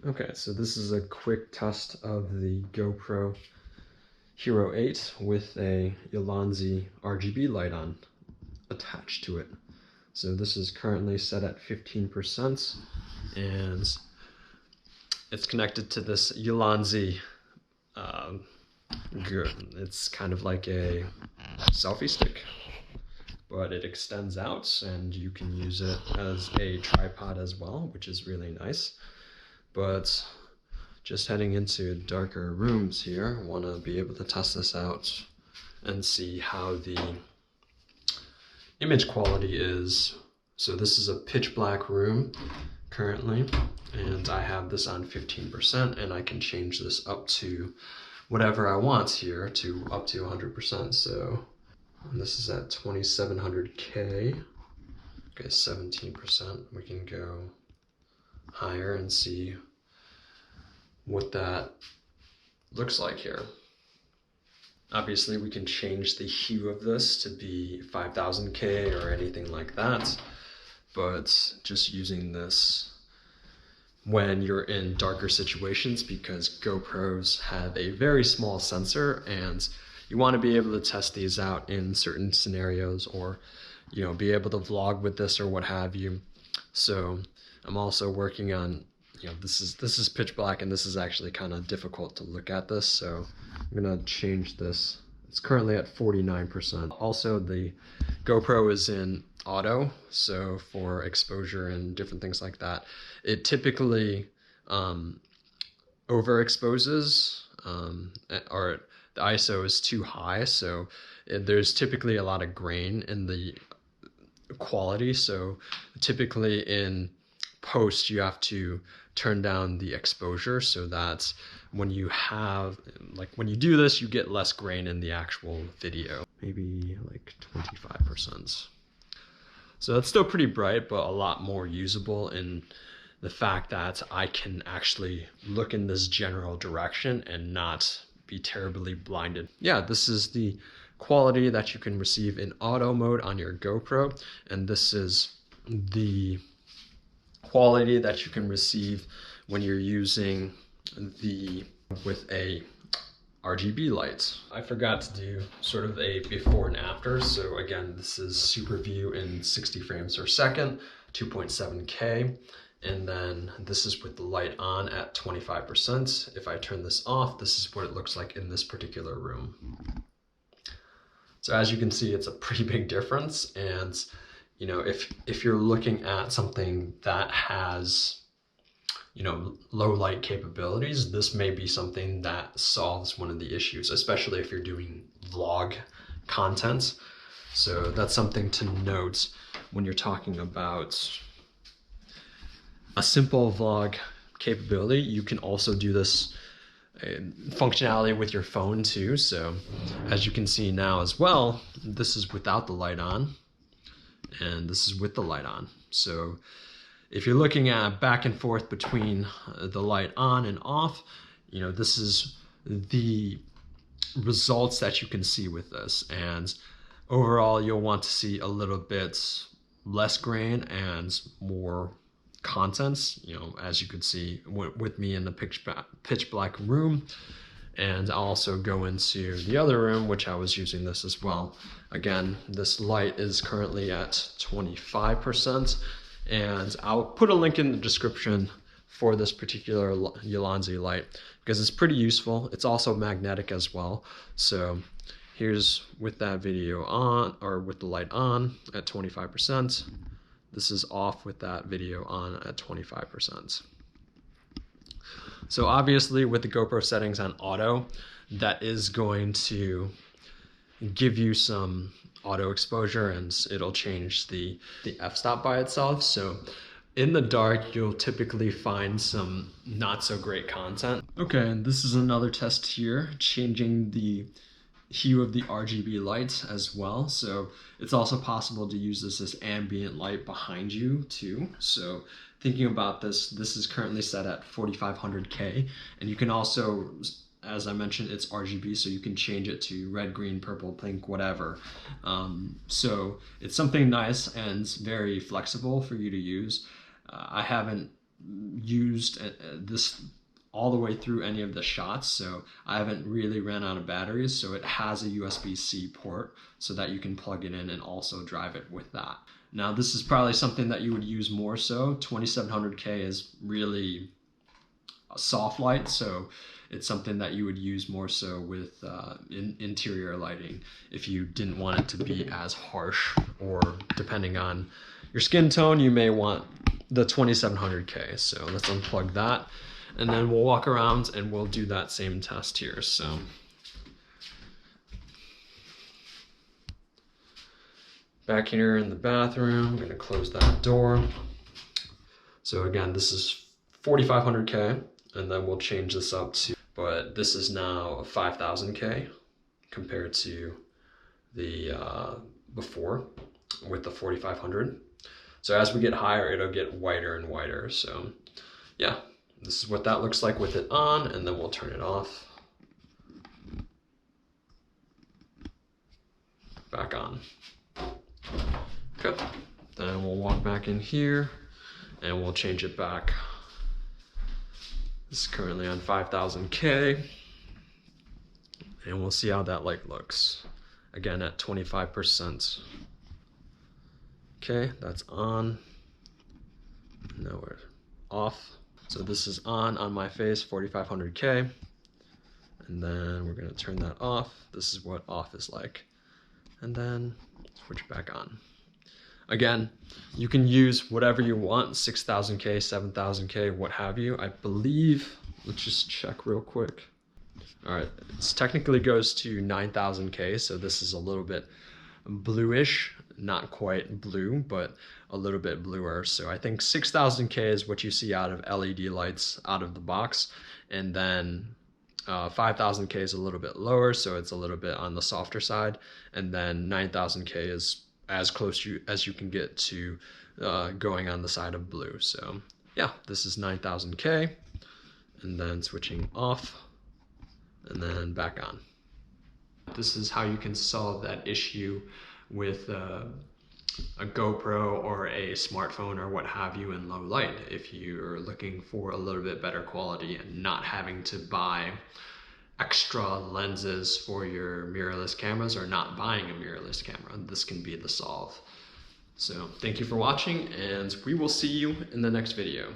Okay, so this is a quick test of the GoPro Hero 8 with a Ulanzi RGB light on attached to it. So this is currently set at 15% and it's connected to this Ulanzi it's kind of like a selfie stick, but it extends out and you can use it as a tripod as well, which is really nice. But just heading into darker rooms here, want to be able to test this out and see how the image quality is. So this is a pitch black room currently, and I have this on 15%, and I can change this up to whatever I want here, to up to 100%. So this is at 2700K. Okay, 17%. We can go higher and see what that looks like here. Obviously we can change the hue of this to be 5000K or anything like that, but just using this when you're in darker situations, because GoPros have a very small sensor and you want to be able to test these out in certain scenarios, or be able to vlog with this or what have you. So I'm also working on, this is pitch black, and this is actually kind of difficult to look at this, so I'm gonna change this. It's currently at 49%. Also, the GoPro is in auto, so for exposure and different things like that, it typically overexposes, or the ISO is too high, so there's typically a lot of grain in the quality. So typically in post you have to turn down the exposure so that when you do this, you get less grain in the actual video, maybe like 25%. So that's still pretty bright, but a lot more usable in the fact that I can actually look in this general direction and not be terribly blinded. Yeah, this is the quality that you can receive in auto mode on your GoPro, and this is the quality that you can receive when you're using with a RGB light. I forgot to do sort of a before and after. So again, this is super view in 60 frames per second, 2.7K. And then this is with the light on at 25%. If I turn this off, this is what it looks like in this particular room. So as you can see, it's a pretty big difference. And if you're looking at something that has low light capabilities, this may be something that solves one of the issues, especially if you're doing vlog content. So that's something to note when you're talking about a simple vlog capability. You can also do this functionality with your phone too. So as you can see now as well, this is without the light on, and this is with the light on. So if you're looking at back and forth between the light on and off, this is the results that you can see with this. And overall, you'll want to see a little bit less grain and more contents, as you could see with me in the pitch black room. And I'll also go into the other room, which I was using this as well. Again, this light is currently at 25%, and I'll put a link in the description for this particular Ulanzi light because it's pretty useful. It's also magnetic as well. So here's with that video on, or with the light on at 25%. This is off with that video on at 25%. So obviously with the GoPro settings on auto, that is going to give you some auto exposure, and it'll change the f-stop by itself. So in the dark, you'll typically find some not so great content. Okay, and this is another test here, changing the hue of the RGB lights as well. So it's also possible to use this as ambient light behind you too. So thinking about this, this is currently set at 4500K, and you can also, as I mentioned, it's RGB, so you can change it to red, green, purple, pink, whatever. So it's something nice and very flexible for you to use. I haven't used this all the way through any of the shots, so I haven't really ran out of batteries. So it has a USB-C port so that you can plug it in and also drive it with that. Now this is probably something that you would use more so. 2700K is really a soft light, so it's something that you would use more so with interior lighting if you didn't want it to be as harsh, or depending on your skin tone, you may want the 2700K. So let's unplug that, and then we'll walk around and we'll do that same test here. So back here in the bathroom, I'm gonna close that door. So again, this is 4500K, and then we'll change this up to, but this is now 5000K compared to the before with the 4500. So as we get higher, it'll get whiter and whiter. So yeah, this is what that looks like with it on, and then we'll turn it off. Back on. Okay, then we'll walk back in here and we'll change it back. This is currently on 5000K, and we'll see how that light looks. Again, at 25%. Okay, that's on. Now we're off. So this is on my face, 4500K. And then we're gonna turn that off. This is what off is like. And then switch back on. Again, you can use whatever you want, 6000K, 7000K, what have you. I believe, let's just check real quick. All right, it technically goes to 9000K, so this is a little bit bluish, not quite blue, but a little bit bluer. So I think 6000K is what you see out of LED lights out of the box, and then 5000K is a little bit lower, so it's a little bit on the softer side, and then 9000K is as close as you can get to going on the side of blue. So yeah, this is 9000K, and then switching off and then back on. This is how you can solve that issue with a GoPro or a smartphone or what have you in low light, if you're looking for a little bit better quality and not having to buy extra lenses for your mirrorless cameras, or not buying a mirrorless camera. This can be the solve. So thank you for watching, and we will see you in the next video.